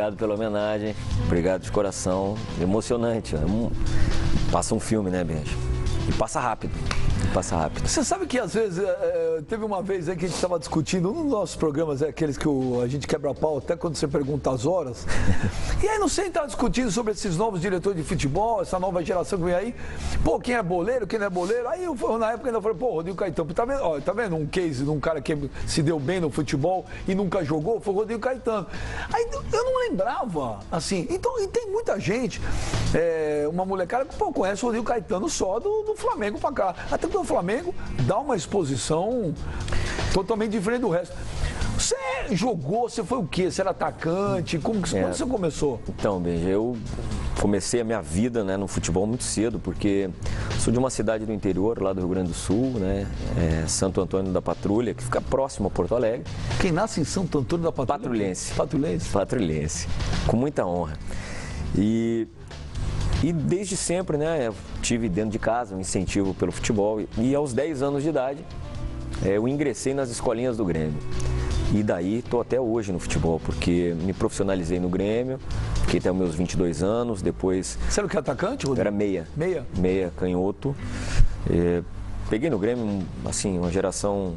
obrigado pela homenagem, obrigado de coração, emocionante, né? Passa um filme, né, Benja? E passa rápido. Passa rápido. Você sabe que às vezes, teve uma vez aí que a gente estava discutindo, um dos nossos programas é aqueles que a gente quebra pau, até quando você pergunta as horas. E aí não sei, estava discutindo sobre esses novos diretores de futebol, essa nova geração que vem aí. Pô, quem é boleiro, quem não é boleiro? Aí eu, na época, ainda falei, pô, Rodrigo Caetano, tá vendo um case de um cara que se deu bem no futebol e nunca jogou? Foi o Rodrigo Caetano. Aí eu não lembrava, assim. Então, e tem muita gente, uma molecada que, pô, conhece o Rodrigo Caetano só do Flamengo pra cá. Até porque o Flamengo dá uma exposição totalmente diferente do resto. Você jogou, você foi o quê? Você era atacante? Quando você começou? Então, Benja, eu comecei a minha vida, né, no futebol muito cedo, porque sou de uma cidade do interior, lá do Rio Grande do Sul, né, Santo Antônio da Patrulha, que fica próximo a Porto Alegre. Quem nasce em Santo Antônio da Patrulha? Patrulhense. Patrulhense? Patrulhense, com muita honra. E desde sempre, né, eu tive dentro de casa um incentivo pelo futebol. E aos 10 anos de idade, eu ingressei nas escolinhas do Grêmio. E daí estou até hoje no futebol, porque me profissionalizei no Grêmio, fiquei até os meus 22 anos, depois... Você era o que, atacante, Rodrigo? Era meia. Meia? Meia, canhoto. Peguei no Grêmio, assim, uma geração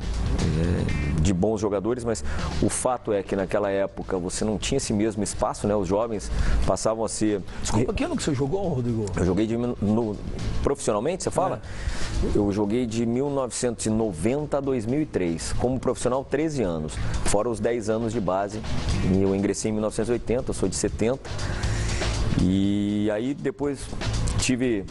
de bons jogadores, mas o fato é que naquela época você não tinha esse mesmo espaço, né? Os jovens passavam a ser... Desculpa, que ano que você jogou, Rodrigo? Eu joguei profissionalmente, você fala? Eu joguei de 1990 a 2003, como profissional 13 anos, fora os 10 anos de base. E eu ingressei em 1980, eu sou de 70. E aí depois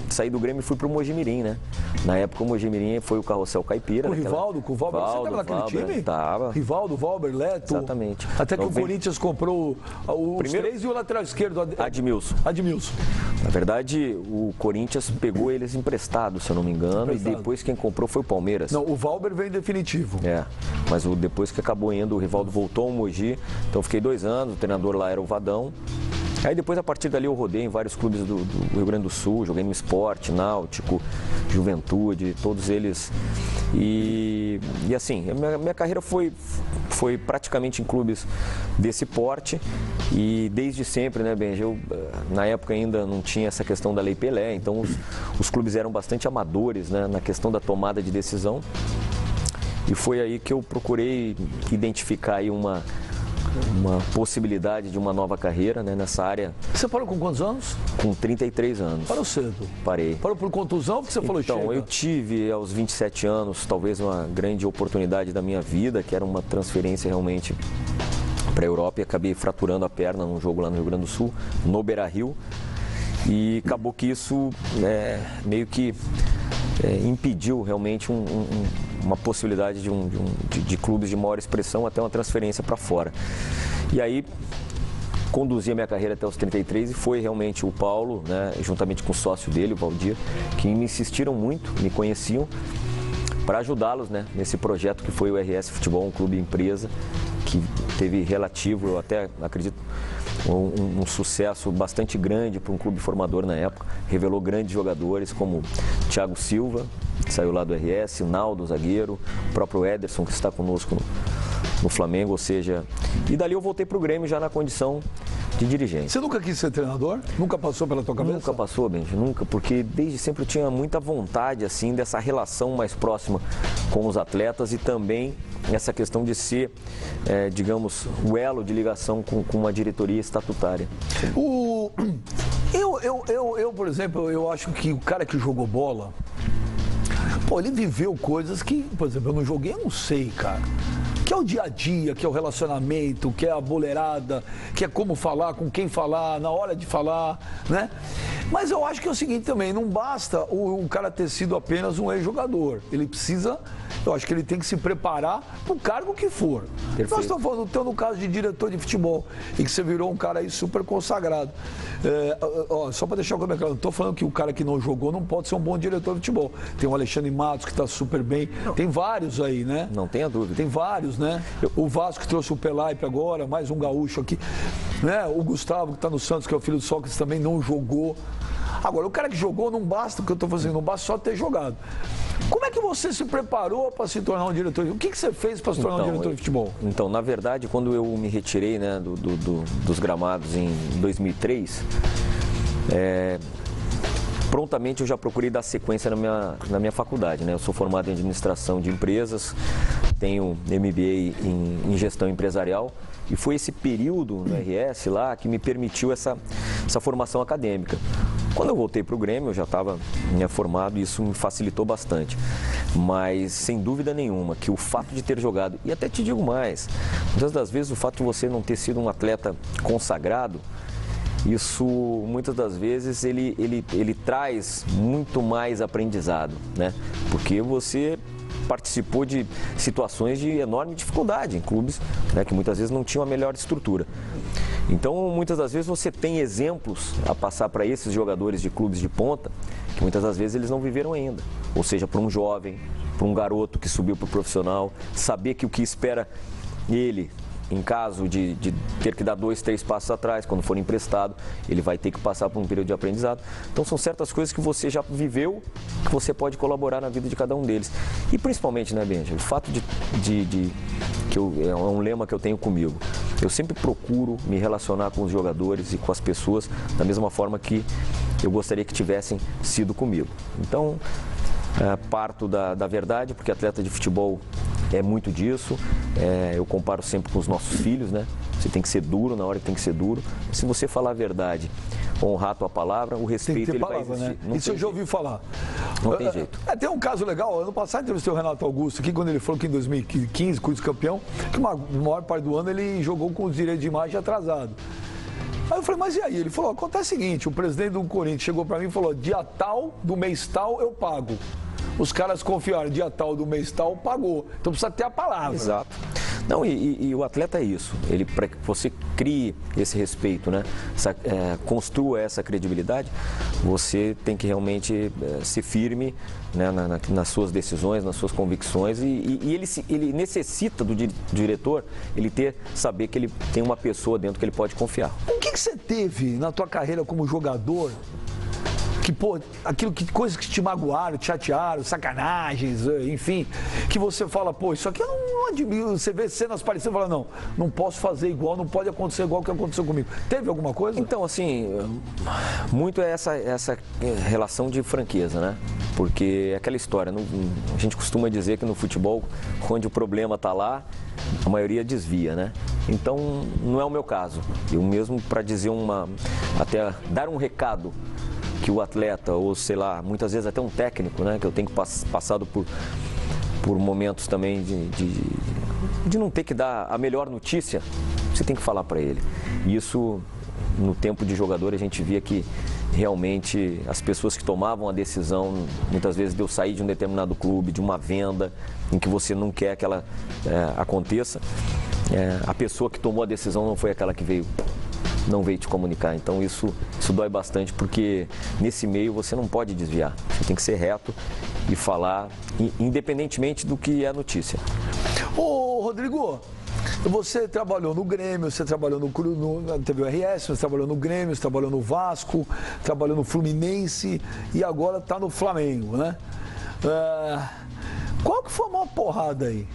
saí do Grêmio e fui pro Mojimirim, né? Na época o Mojimirim foi o Carrossel Caipira. Com o Rivaldo, você estava naquele time? Tava. Rivaldo, Valber, Leto. Exatamente. Até que o Corinthians comprou os três e o lateral esquerdo. Admilson. Na verdade, o Corinthians pegou eles emprestados, se eu não me engano, e depois quem comprou foi o Palmeiras. Não, o Valber veio em definitivo. Mas depois que acabou indo, o Rivaldo voltou ao Mogi, então fiquei 2 anos, o treinador lá era o Vadão. Aí depois, a partir dali, eu rodei em vários clubes do Rio Grande do Sul, joguei no Sport, Náutico, Juventude, todos eles. E assim, a minha carreira foi praticamente em clubes desse porte e desde sempre, né, Benja, eu na época ainda não tinha essa questão da Lei Pelé, então os clubes eram bastante amadores, né, na questão da tomada de decisão. E foi aí que eu procurei identificar aí uma possibilidade de uma nova carreira, né, nessa área. Você parou com quantos anos? Com 33 anos. Parou cedo? Parei. Parou por contusão? Porque você falou chega? Então, eu tive aos 27 anos talvez uma grande oportunidade da minha vida, que era uma transferência realmente para a Europa, e acabei fraturando a perna num jogo lá no Rio Grande do Sul, no Beira-Rio, e acabou que isso meio que impediu realmente uma possibilidade de clubes de maior expressão, até uma transferência para fora. E aí conduzi a minha carreira até os 33 e foi realmente o Paulo, né, juntamente com o sócio dele, o Valdir, que me insistiram muito, me conheciam, para ajudá-los, né, nesse projeto que foi o RS Futebol, um clube empresa que teve relativo, eu até acredito, um sucesso bastante grande para um clube formador na época. Revelou grandes jogadores como Thiago Silva, que saiu lá do RS, o Naldo, zagueiro, o próprio Ederson, que está conosco no Flamengo, ou seja... E dali eu voltei para o Grêmio já na condição de dirigente. Você nunca quis ser treinador? Nunca passou pela tua cabeça? Nunca passou, Benji, nunca, porque desde sempre eu tinha muita vontade, assim, dessa relação mais próxima com os atletas e também essa questão de ser, digamos, o elo de ligação com uma diretoria estatutária. Eu, por exemplo, eu acho que o cara que jogou bola, pô, ele viveu coisas que, por exemplo, eu não joguei, eu não sei, cara. Que é o dia a dia, que é o relacionamento, que é a boleirada, que é como falar, com quem falar, na hora de falar, né? Mas eu acho que é o seguinte também, não basta o cara ter sido apenas um ex-jogador. Ele precisa, eu acho que ele tem que se preparar para o cargo que for. Perfeito. Nós estamos falando, no caso de diretor de futebol, e que você virou um cara aí super consagrado. Só para deixar o comentário, não estou falando que o cara que não jogou não pode ser um bom diretor de futebol. Tem o Alexandre Matos, que está super bem. Não. Tem vários aí, né? Não tenha dúvida. Tem vários, né? O Vasco que trouxe o Pelaipe agora, mais um gaúcho aqui. Né? O Gustavo, que está no Santos, que é o filho do Sócrates, também não jogou. Agora, o cara que jogou não basta, o que eu estou fazendo, não basta só ter jogado. Como é que você se preparou para se tornar um diretor? O que você fez para se tornar um diretor de futebol? Então, na verdade, quando eu me retirei, né, dos gramados em 2003, prontamente eu já procurei dar sequência na minha faculdade, né? Eu sou formado em administração de empresas, tenho MBA em gestão empresarial e foi esse período no RS lá que me permitiu essa formação acadêmica. Quando eu voltei para o Grêmio, eu já estava formado e isso me facilitou bastante. Mas, sem dúvida nenhuma, que o fato de ter jogado, e até te digo mais, muitas das vezes o fato de você não ter sido um atleta consagrado, isso, muitas das vezes, ele traz muito mais aprendizado, né? Porque você participou de situações de enorme dificuldade em clubes, né, que muitas vezes não tinham a melhor estrutura. Então, muitas das vezes você tem exemplos a passar para esses jogadores de clubes de ponta, que muitas das vezes eles não viveram ainda. Ou seja, para um jovem, para um garoto que subiu para o profissional, saber que o que espera ele, em caso de ter que dar 2, 3 passos atrás, quando for emprestado, ele vai ter que passar por um período de aprendizado. Então são certas coisas que você já viveu, que você pode colaborar na vida de cada um deles. E principalmente, né, Benja, o fato é um lema que eu tenho comigo. Eu sempre procuro me relacionar com os jogadores e com as pessoas da mesma forma que eu gostaria que tivessem sido comigo. Então, parto da verdade, porque atleta de futebol é muito disso. Eu comparo sempre com os nossos filhos, né? Você tem que ser duro na hora que tem que ser duro. Se você falar a verdade, honrar a tua palavra, o respeito ele vai existir. Né? Isso eu já ouvi falar. Não tem jeito. Tem um caso legal. Ano passado entrevistei o Renato Augusto aqui, quando ele falou que em 2015, Cruz campeão, que a maior parte do ano ele jogou com os direitos de imagem atrasado. Aí eu falei, mas e aí? Ele falou, acontece o seguinte, o presidente do Corinthians chegou para mim e falou, dia tal do mês tal eu pago. Os caras confiaram, dia tal do mês tal, pagou. Então precisa ter a palavra. Exato. Não, e o atleta é isso. Para que você crie esse respeito, né? Construa essa credibilidade, você tem que realmente ser firme, né? Nas suas decisões, nas suas convicções. E ele necessita do diretor, saber que ele tem uma pessoa dentro que ele pode confiar. O que você teve na tua carreira como jogador? Que, coisas que te magoaram, te chatearam, sacanagens, enfim, que você fala, isso aqui eu não admiro. Você vê cenas parecidas e fala, não posso fazer igual, não pode acontecer igual o que aconteceu comigo. Teve alguma coisa? Então, assim, muito é essa relação de franqueza, né? Porque é aquela história, a gente costuma dizer que no futebol, onde o problema está lá, a maioria desvia, né? Então, não é o meu caso. Eu mesmo, para dizer até dar um recado que o atleta, ou sei lá, muitas vezes até um técnico, né, que eu tenho passado por momentos também de não ter que dar a melhor notícia, você tem que falar para ele. E isso, no tempo de jogador, a gente via que realmente as pessoas que tomavam a decisão, muitas vezes de eu sair de um determinado clube, de uma venda, em que você não quer que ela aconteça, a pessoa que tomou a decisão não foi aquela que não veio te comunicar. Então isso dói bastante, porque nesse meio você não pode desviar. Você tem que ser reto e falar, independentemente do que é a notícia. Ô, Rodrigo, você trabalhou no Grêmio, você trabalhou teve o RS, você trabalhou no Grêmio, você trabalhou no Vasco, trabalhou no Fluminense e agora está no Flamengo, né? Qual que foi a maior porrada aí?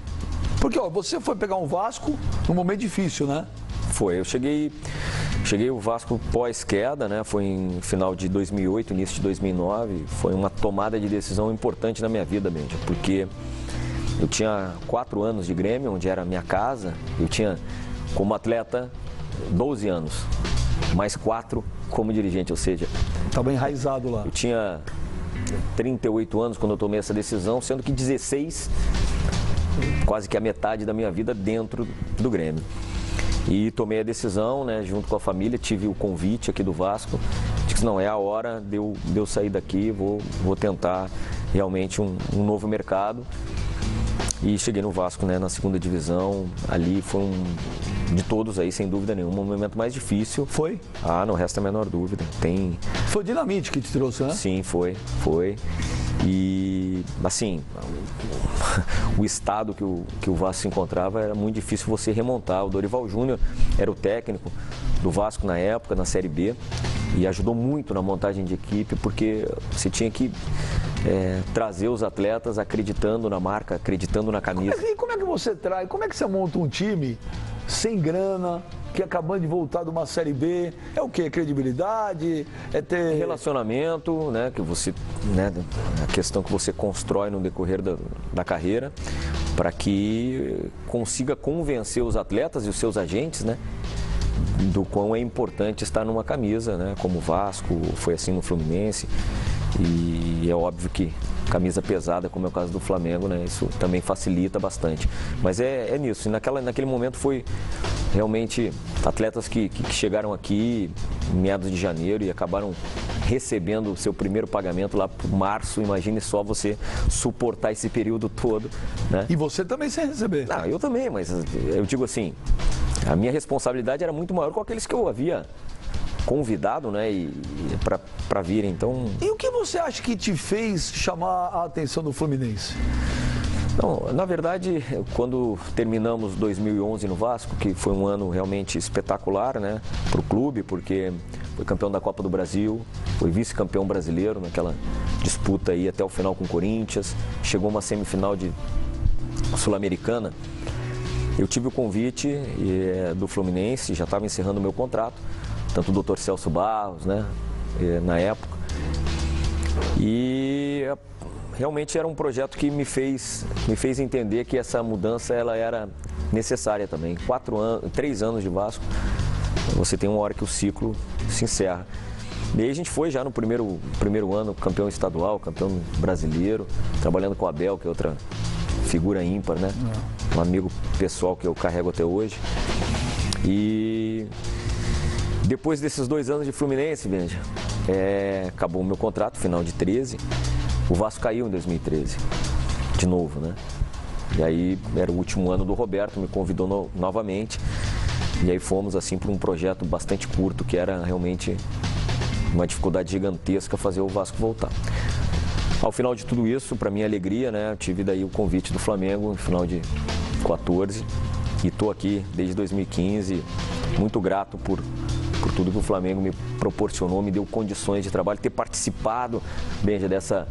Porque você foi pegar um Vasco num momento difícil, né? Foi, eu cheguei o Vasco pós-queda, né? Foi em final de 2008, início de 2009. Foi uma tomada de decisão importante na minha vida, Benja, porque eu tinha 4 anos de Grêmio, onde era a minha casa. Eu tinha, como atleta, 12 anos, mais 4 como dirigente, ou seja... Estava enraizado lá. Eu tinha 38 anos quando eu tomei essa decisão, sendo que 16, quase que a metade da minha vida dentro do Grêmio. E tomei a decisão, né, junto com a família, tive o convite aqui do Vasco, disse, não, é a hora de eu sair daqui, vou tentar realmente um novo mercado. E cheguei no Vasco, né, na 2ª divisão, ali foi de todos aí, sem dúvida nenhuma, um momento mais difícil. Foi? Não resta a menor dúvida. Foi o Dinamite que te trouxe, né? Sim, foi. E, assim, o estado que o Vasco se encontrava era muito difícil você remontar. O Dorival Júnior era o técnico do Vasco na época, na Série B. E ajudou muito na montagem de equipe, porque você tinha que trazer os atletas acreditando na marca, acreditando na camisa. Como é que você traz, como é que você monta um time sem grana, que acabando de voltar de uma Série B? É o quê? Credibilidade? É ter... Relacionamento, né, que você, né, a questão que você constrói no decorrer da carreira, para que consiga convencer os atletas e os seus agentes, né, do quão é importante estar numa camisa, né, como o Vasco, foi assim no Fluminense, e é óbvio que camisa pesada, como é o caso do Flamengo, né, isso também facilita bastante. Mas é nisso, e naquele momento foi realmente atletas que chegaram aqui em meados de janeiro e acabaram recebendo o seu primeiro pagamento lá por março. Imagine só você suportar esse período todo, né? E você também sem receber? Não, eu também, mas eu digo assim, a minha responsabilidade era muito maior com aqueles que eu havia convidado, né, para virem. Então... E o que você acha que te fez chamar a atenção do Fluminense? Não, na verdade, quando terminamos 2011 no Vasco, que foi um ano realmente espetacular, né, para o clube, porque foi campeão da Copa do Brasil, foi vice-campeão brasileiro naquela disputa aí até o final com o Corinthians, chegou uma semifinal de Sul-Americana. Eu tive o convite do Fluminense, já estava encerrando o meu contrato, tanto o Dr. Celso Barros, né, na época, e realmente era um projeto que me fez entender que essa mudança ela era necessária também. 3 anos de Vasco, você tem uma hora que o ciclo se encerra. E aí a gente foi já no primeiro ano campeão estadual, campeão brasileiro, trabalhando com o Abel, que é outra figura ímpar, né? Um amigo pessoal que eu carrego até hoje. E depois desses 2 anos de Fluminense, veja, acabou o meu contrato, final de 13. O Vasco caiu em 2013, de novo, né? E aí era o último ano do Roberto, me convidou novamente. E aí fomos assim para um projeto bastante curto, que era realmente uma dificuldade gigantesca fazer o Vasco voltar. Ao final de tudo isso, para minha alegria, né, eu tive daí o convite do Flamengo no final de 14 e estou aqui desde 2015, muito grato por tudo que o Flamengo me proporcionou, me deu condições de trabalho, ter participado, Benja, dessa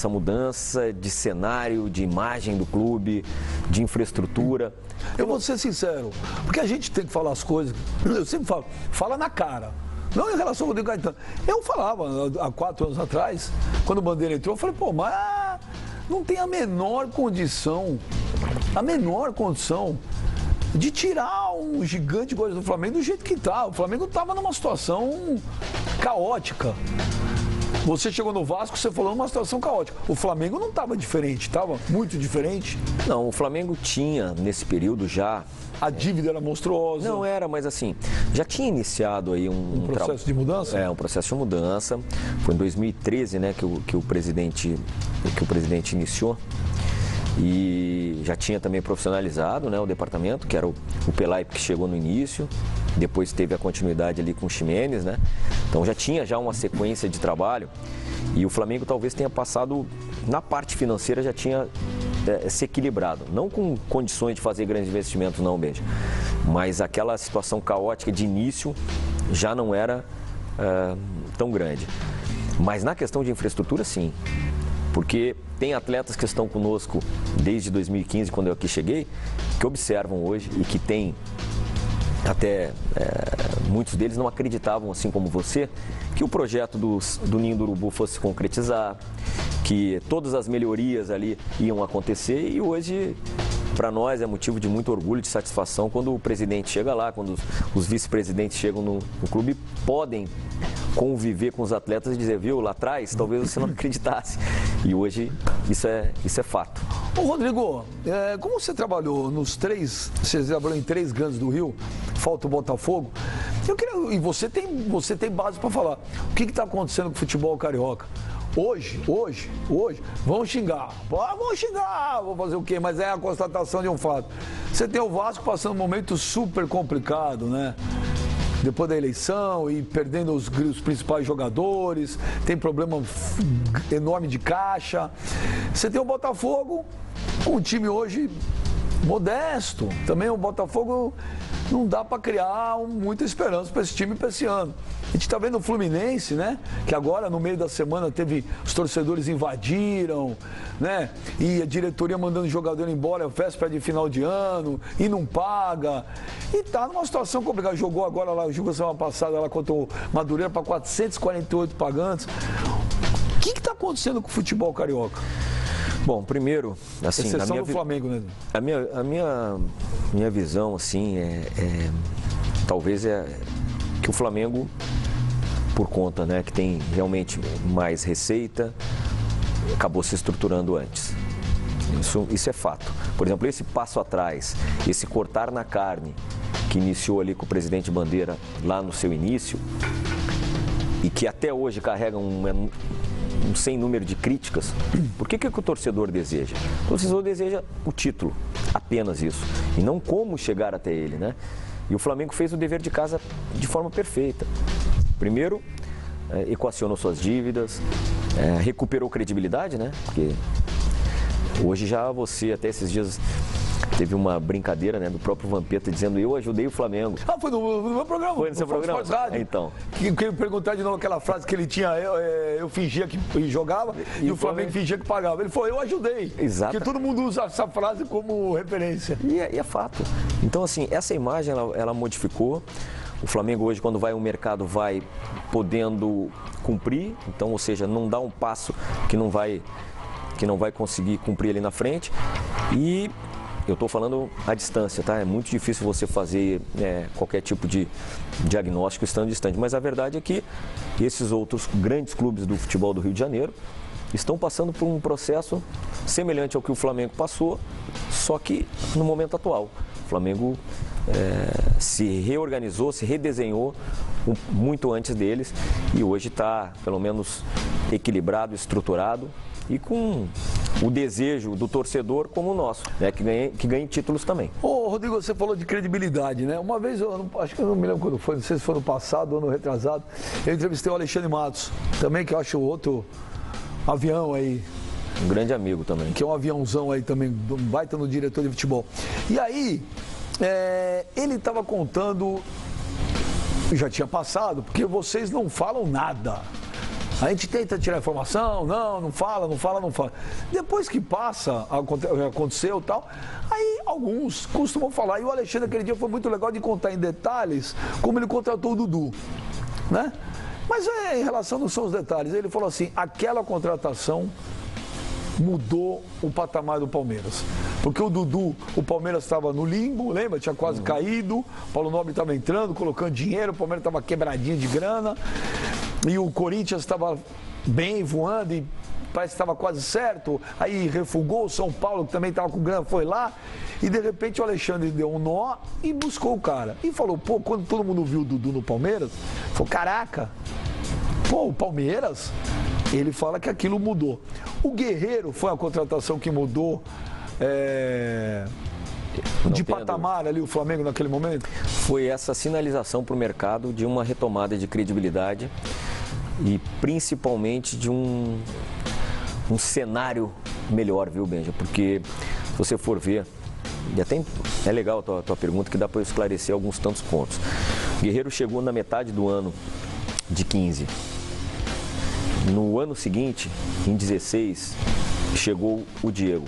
mudança de cenário, de imagem do clube, de infraestrutura. Eu vou ser sincero, porque a gente tem que falar as coisas, eu sempre falo, fala na cara. Não em relação ao Rodrigo Caetano. Eu falava há 4 anos atrás, quando o Bandeira entrou, eu falei, pô, mas não tem a menor condição de tirar um gigante igual do Flamengo do jeito que está. O Flamengo estava numa situação caótica. Você chegou no Vasco, você falou numa situação caótica. O Flamengo não estava diferente, estava muito diferente. Não, o Flamengo tinha, nesse período já... A dívida era monstruosa. Não era, mas assim, já tinha iniciado aí um processo de mudança? Um processo de mudança. Foi em 2013, né, que o presidente iniciou. E já tinha também profissionalizado, né, o departamento, que era o Pelaipe, que chegou no início, depois teve a continuidade ali com o Ximenes, né? Então já tinha uma sequência de trabalho e o Flamengo talvez tenha passado, na parte financeira já tinha se equilibrado, não com condições de fazer grandes investimentos não, Benja, mas aquela situação caótica de início já não era tão grande. Mas na questão de infraestrutura, sim. Porque tem atletas que estão conosco desde 2015, quando eu aqui cheguei, que observam hoje e que têm, até muitos deles não acreditavam, assim como você, que o projeto do Ninho do Urubu fosse se concretizar, que todas as melhorias ali iam acontecer e hoje, para nós, é motivo de muito orgulho, de satisfação quando o presidente chega lá, quando os vice-presidentes chegam no clube, podem conviver com os atletas e dizer, viu, lá atrás, talvez você não acreditasse. E hoje isso é fato. Ô Rodrigo, como você trabalhou você trabalhou em 3 grandes do Rio, falta o Botafogo, e você tem base para falar, o que está acontecendo com o futebol carioca? Hoje, vão xingar. Vão xingar, vou fazer o quê? Mas é a constatação de um fato. Você tem o Vasco passando um momento super complicado, né? Depois da eleição e perdendo os principais jogadores, tem problema enorme de caixa. Você tem o Botafogo, com um time hoje modesto. Também o Botafogo não dá para criar muita esperança para esse time para esse ano. A gente está vendo o Fluminense, né? Que agora, no meio da semana, os torcedores invadiram, né? E a diretoria mandando o jogador embora, véspera de final de ano, e não paga. E tá numa situação complicada. Jogou agora lá, jogou semana passada lá contra o Madureira para 448 pagantes. O que está acontecendo com o futebol carioca? Bom, primeiro, assim, exceção do Flamengo, né? A minha visão, assim, talvez que o Flamengo, por conta, né, que tem realmente mais receita, acabou se estruturando antes. Isso é fato. Por exemplo, esse passo atrás, esse cortar na carne que iniciou ali com o presidente Bandeira lá no seu início e que até hoje carrega um sem número de críticas. Por que o torcedor deseja? O torcedor deseja o título, apenas isso, e não como chegar até ele, né? E o Flamengo fez o dever de casa de forma perfeita. Primeiro, equacionou suas dívidas, recuperou credibilidade, né? Porque hoje já você, até esses dias, teve uma brincadeira, né, do próprio Vampeta dizendo: eu ajudei o Flamengo. Ah, foi no meu programa. Foi no seu programa? Então. Que perguntar de novo aquela frase que ele tinha, eu fingia que jogava e o Flamengo fingia que pagava. Ele falou: eu ajudei. Exato. Porque todo mundo usa essa frase como referência. E é fato. Então, assim, essa imagem, ela modificou. O Flamengo hoje, quando vai ao mercado, vai podendo cumprir. Então, ou seja, não dá um passo que não vai conseguir cumprir ali na frente. E eu estou falando à distância, tá? É muito difícil você fazer qualquer tipo de diagnóstico estando distante. Mas a verdade é que esses outros grandes clubes do futebol do Rio de Janeiro estão passando por um processo semelhante ao que o Flamengo passou, só que no momento atual. O Flamengo se reorganizou, se redesenhou muito antes deles e hoje está, pelo menos, equilibrado, estruturado e com o desejo do torcedor como o nosso, né, que ganhe títulos também. Ô, Rodrigo, você falou de credibilidade, né? Uma vez, acho que eu não me lembro quando foi, não sei se foi no passado ou no retrasado, eu entrevistei o Alexandre Matos, também, que eu acho outro avião aí. Um grande amigo também. Que é um aviãozão aí também, baita no diretor de futebol. E aí, ele estava contando, já tinha passado, porque vocês não falam nada. A gente tenta tirar informação, não fala. Depois que passa, aconteceu e tal, aí alguns costumam falar. E o Alexandre aquele dia foi muito legal de contar em detalhes como ele contratou o Dudu, né? Mas em relação não são os detalhes, ele falou assim, aquela contratação mudou o patamar do Palmeiras. Porque o Dudu, o Palmeiras estava no limbo, lembra? Tinha quase caído, o Paulo Nobre estava entrando, colocando dinheiro, o Palmeiras estava quebradinho de grana. E o Corinthians estava bem, voando, e parece que estava quase certo. Aí refugou o São Paulo, que também estava com grana, foi lá. E de repente o Alexandre deu um nó e buscou o cara. E falou, pô, quando todo mundo viu o Dudu no Palmeiras, falou, caraca, pô, o Palmeiras, ele fala que aquilo mudou. O Guerreiro foi a contratação que mudou de patamar ali o Flamengo naquele momento? Foi essa sinalização para o mercado de uma retomada de credibilidade e principalmente de um cenário melhor, viu, Benja? Porque se você for ver, e até é legal a tua pergunta, que dá para eu esclarecer alguns tantos pontos. O Guerreiro chegou na metade do ano de 15. No ano seguinte, em 16, chegou o Diego.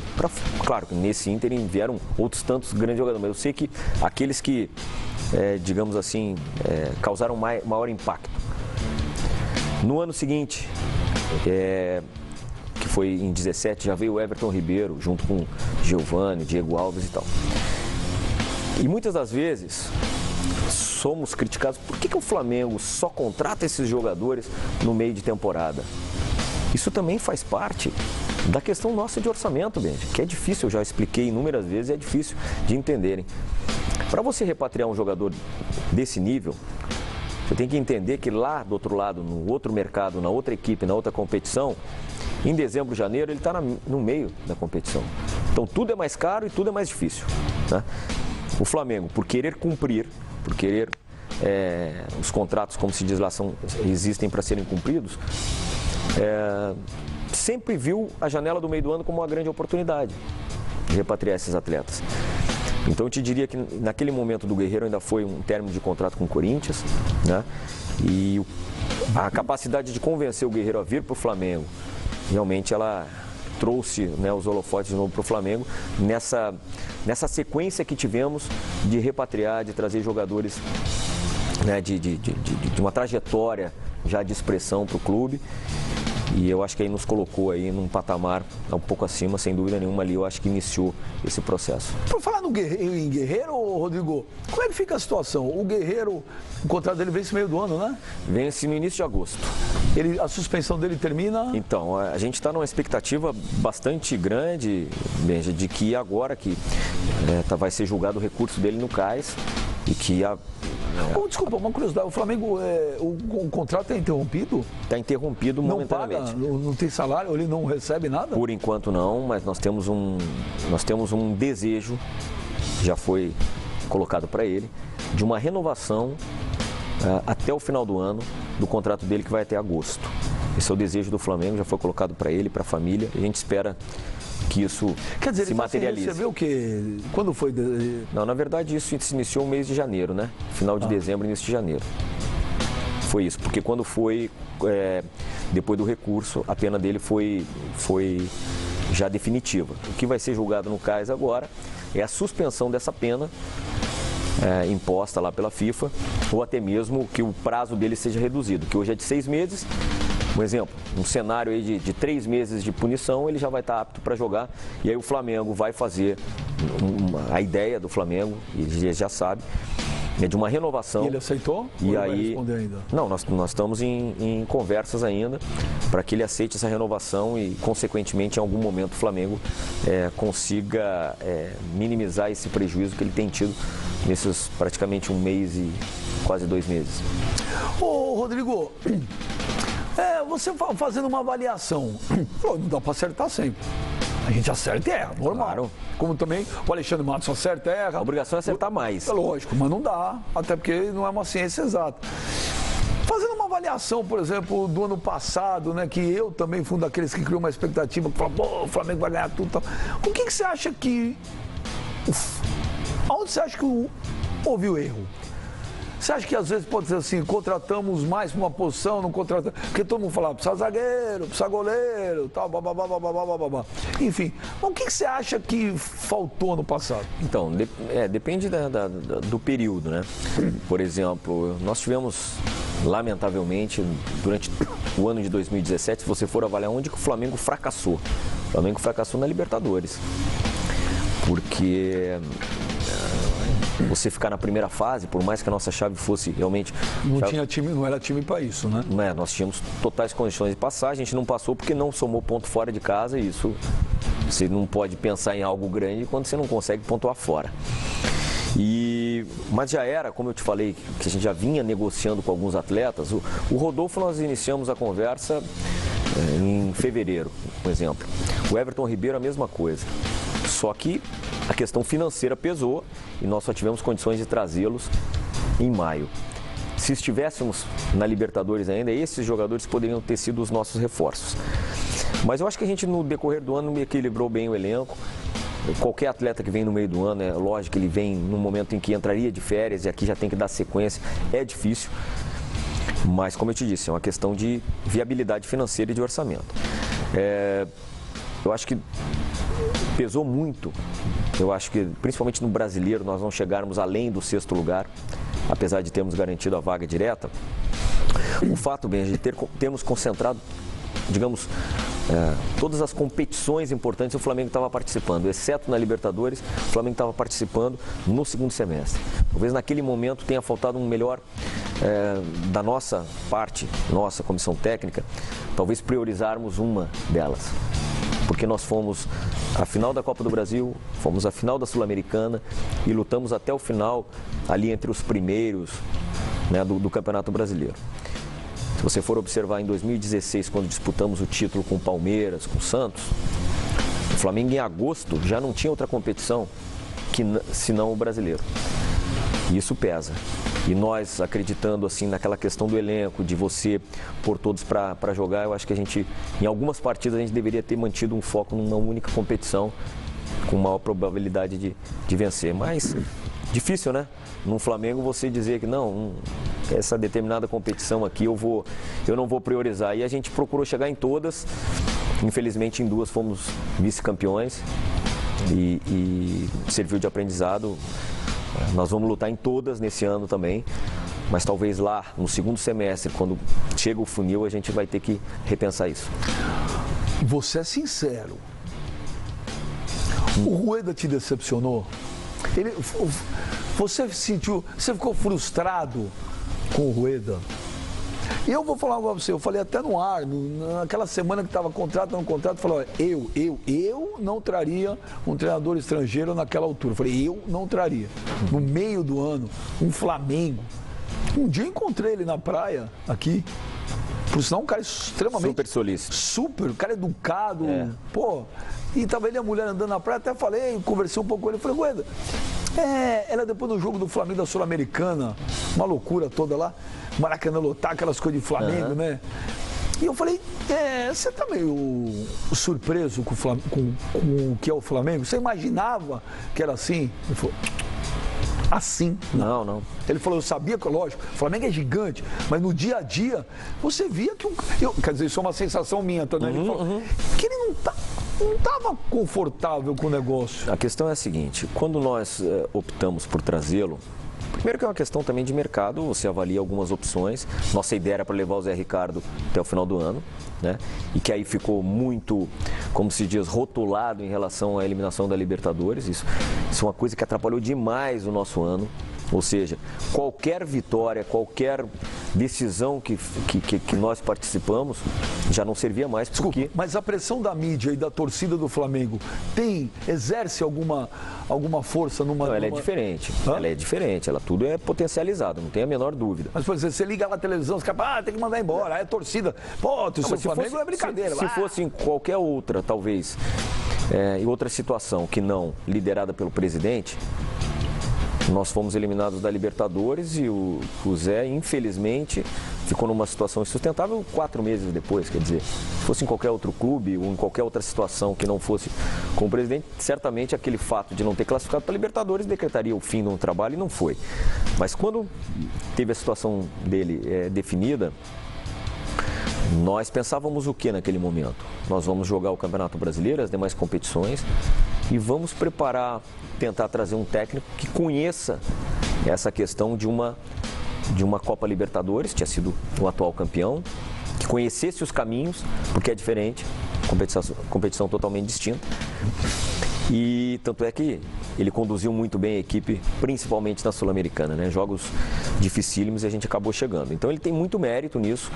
Claro que nesse ínterim vieram outros tantos grandes jogadores, mas eu sei que aqueles que, digamos assim, causaram maior impacto. No ano seguinte, que foi em 17, já veio o Everton Ribeiro, junto com Giovani, Diego Alves e tal. E muitas das vezes somos criticados, por que o Flamengo só contrata esses jogadores no meio de temporada? Isso também faz parte da questão nossa de orçamento, Benji, que é difícil, eu já expliquei inúmeras vezes, é difícil de entenderem. Para você repatriar um jogador desse nível, você tem que entender que lá do outro lado, no outro mercado, na outra equipe, na outra competição, em dezembro, janeiro, ele está no meio da competição. Então tudo é mais caro e tudo é mais difícil, né? O Flamengo, por querer cumprir, por querer os contratos, como se diz lá, existem para serem cumpridos, sempre viu a janela do meio do ano como uma grande oportunidade de repatriar esses atletas. Então eu te diria que naquele momento do Guerreiro ainda foi um término de contrato com o Corinthians, né? E a capacidade de convencer o Guerreiro a vir para o Flamengo, realmente ela trouxe, né, os holofotes de novo para o Flamengo, nessa sequência que tivemos de repatriar, de trazer jogadores, né, de uma trajetória já de expressão para o clube. E eu acho que aí nos colocou aí num patamar um pouco acima, sem dúvida nenhuma, ali eu acho que iniciou esse processo. Por falar em Guerreiro, Rodrigo, como é que fica a situação? O Guerreiro, o contrato dele vence no meio do ano, né? Vence no início de agosto. A suspensão dele termina? Então, a gente está numa expectativa bastante grande, Benja, de que agora que vai ser julgado o recurso dele no CAIS e que desculpa, uma curiosidade, o Flamengo, o contrato é interrompido? Está interrompido momentaneamente. Não paga, não tem salário, ele não recebe nada? Por enquanto não, mas nós temos um desejo, já foi colocado para ele, de uma renovação até o final do ano do contrato dele, que vai até agosto. Esse é o desejo do Flamengo, já foi colocado para ele, para a família, e a gente espera que isso se materialize. Você viu o que? Quando foi? Não, na verdade isso se iniciou no mês de janeiro, né? Final de dezembro, início de janeiro. Foi isso, porque quando foi, depois do recurso, a pena dele foi já definitiva. O que vai ser julgado no CAIS agora é a suspensão dessa pena imposta lá pela FIFA, ou até mesmo que o prazo dele seja reduzido, que hoje é de 6 meses. Um exemplo, um cenário aí de 3 meses de punição, ele já vai estar apto para jogar. E aí o Flamengo vai fazer, a ideia do Flamengo, ele já sabe, é de uma renovação. E ele aceitou? E ou aí, vai responder ainda? Não, nós estamos em conversas ainda para que ele aceite essa renovação e, consequentemente, em algum momento o Flamengo consiga minimizar esse prejuízo que ele tem tido nesses praticamente 1 mês e quase 2 meses. Ô, Rodrigo, você fazendo uma avaliação, não dá para acertar sempre. A gente acerta e erra, normal. Claro. Como também o Alexandre Matos acerta e erra. A obrigação é acertar mais. É lógico, mas não dá, até porque não é uma ciência exata. Fazendo uma avaliação, por exemplo, do ano passado, né, que eu também fui um daqueles que criou uma expectativa, que falou, pô, o Flamengo vai ganhar tudo. Tal. O que você acha que... Aonde você acha que houve o erro? Você acha que às vezes pode ser assim, contratamos mais para uma posição, não contratamos... Porque todo mundo fala, precisa zagueiro, precisa goleiro, tal, babá. Enfim, mas o que você acha que faltou no passado? Então, depende do período, né? Por exemplo, nós tivemos, lamentavelmente, durante o ano de 2017, se você for avaliar onde que o Flamengo fracassou. O Flamengo fracassou na Libertadores. Porque... você ficar na primeira fase, por mais que a nossa chave fosse realmente... Não era time para isso, né? Não é, nós tínhamos totais condições de passar, a gente não passou porque não somou ponto fora de casa e isso... Você não pode pensar em algo grande quando você não consegue pontuar fora. Mas já era, como eu te falei, que a gente já vinha negociando com alguns atletas. O Rodolfo, nós iniciamos a conversa em fevereiro, por exemplo. O Everton Ribeiro, a mesma coisa. Só que a questão financeira pesou e nós só tivemos condições de trazê-los em maio. Se estivéssemos na Libertadores ainda, esses jogadores poderiam ter sido os nossos reforços. Mas eu acho que a gente, no decorrer do ano, equilibrou bem o elenco. Qualquer atleta que vem no meio do ano, é lógico que ele vem no momento em que entraria de férias e aqui já tem que dar sequência, é difícil. Mas, como eu te disse, é uma questão de viabilidade financeira e de orçamento. Eu acho que pesou muito. Eu acho que, principalmente no brasileiro, nós não chegarmos além do 6º lugar, apesar de termos garantido a vaga direta. O fato, bem, de termos concentrado, digamos, todas as competições importantes o Flamengo estava participando, exceto na Libertadores, o Flamengo estava participando no 2º semestre. Talvez naquele momento tenha faltado um melhor da nossa parte, nossa comissão técnica, talvez priorizarmos uma delas. Porque nós fomos à final da Copa do Brasil, fomos à final da Sul-Americana e lutamos até o final ali entre os primeiros, né, do Campeonato Brasileiro. Se você for observar em 2016, quando disputamos o título com o Palmeiras, com o Santos, o Flamengo em agosto já não tinha outra competição senão o brasileiro. E isso pesa. E nós, acreditando assim naquela questão do elenco, de você pôr todos para jogar, eu acho que a gente, em algumas partidas, a gente deveria ter mantido um foco numa única competição, com maior probabilidade de vencer. Mas difícil, né? No Flamengo você dizer que não, essa determinada competição aqui eu não vou priorizar. E a gente procurou chegar em todas, infelizmente em 2 fomos vice-campeões e serviu de aprendizado. Nós vamos lutar em todas nesse ano também, mas talvez lá no segundo semestre, quando chega o funil, a gente vai ter que repensar isso. Você é sincero. O Rueda te decepcionou? Você ficou frustrado com o Rueda? E eu vou falar para você, eu falei até no ar, naquela semana que estava contrato, falei, eu não traria um treinador estrangeiro naquela altura. Eu falei, eu não traria. No meio do ano, um Flamengo. Um dia eu encontrei ele na praia, aqui. Por sinal, um cara extremamente... Super solícito. Super, o cara educado, pô. E tava ele e a mulher andando na praia, até falei, conversei um pouco com ele, falei, Rueda, ela depois do jogo do Flamengo da Sul-Americana, uma loucura toda lá, Maracanã lotar, aquelas coisas de Flamengo, né? E eu falei, você tá meio surpreso com o que é o Flamengo? Você imaginava que era assim? Ele falou, assim? Não. Ele falou, eu sabia que, lógico, o Flamengo é gigante, mas no dia a dia, você via que quer dizer, isso é uma sensação minha também. Ele falou que ele não estava confortável com o negócio. A questão é a seguinte, quando nós optamos por trazê-lo, primeiro que é uma questão também de mercado, você avalia algumas opções. Nossa ideia era para levar o Zé Ricardo até o final do ano, né? E que aí ficou muito, como se diz, rotulado em relação à eliminação da Libertadores. Isso é uma coisa que atrapalhou demais o nosso ano. Ou seja, qualquer vitória, qualquer decisão que nós participamos já não servia mais. Porque... Desculpa, mas a pressão da mídia e da torcida do Flamengo exerce alguma força numa... Não, ela é diferente. Ela é diferente, tudo é potencializado, não tem a menor dúvida. Mas, por exemplo, você liga lá na televisão, você tem que mandar embora, aí a torcida, pô, o seu Flamengo é brincadeira. Se fosse em qualquer outra, talvez, em outra situação que não liderada pelo presidente, nós fomos eliminados da Libertadores e o Zé, infelizmente, ficou numa situação insustentável 4 meses depois. Quer dizer, se fosse em qualquer outro clube ou em qualquer outra situação que não fosse com o presidente, certamente aquele fato de não ter classificado para a Libertadores decretaria o fim de um trabalho e não foi. Mas quando teve a situação dele definida, nós pensávamos o que naquele momento? Nós vamos jogar o Campeonato Brasileiro, as demais competições e vamos tentar trazer um técnico que conheça essa questão de uma Copa Libertadores, tinha sido o atual campeão, que conhecesse os caminhos, porque é diferente, competição totalmente distinta. E tanto é que ele conduziu muito bem a equipe, principalmente na Sul-Americana, né? Jogos dificílimos e a gente acabou chegando. Então ele tem muito mérito nisso,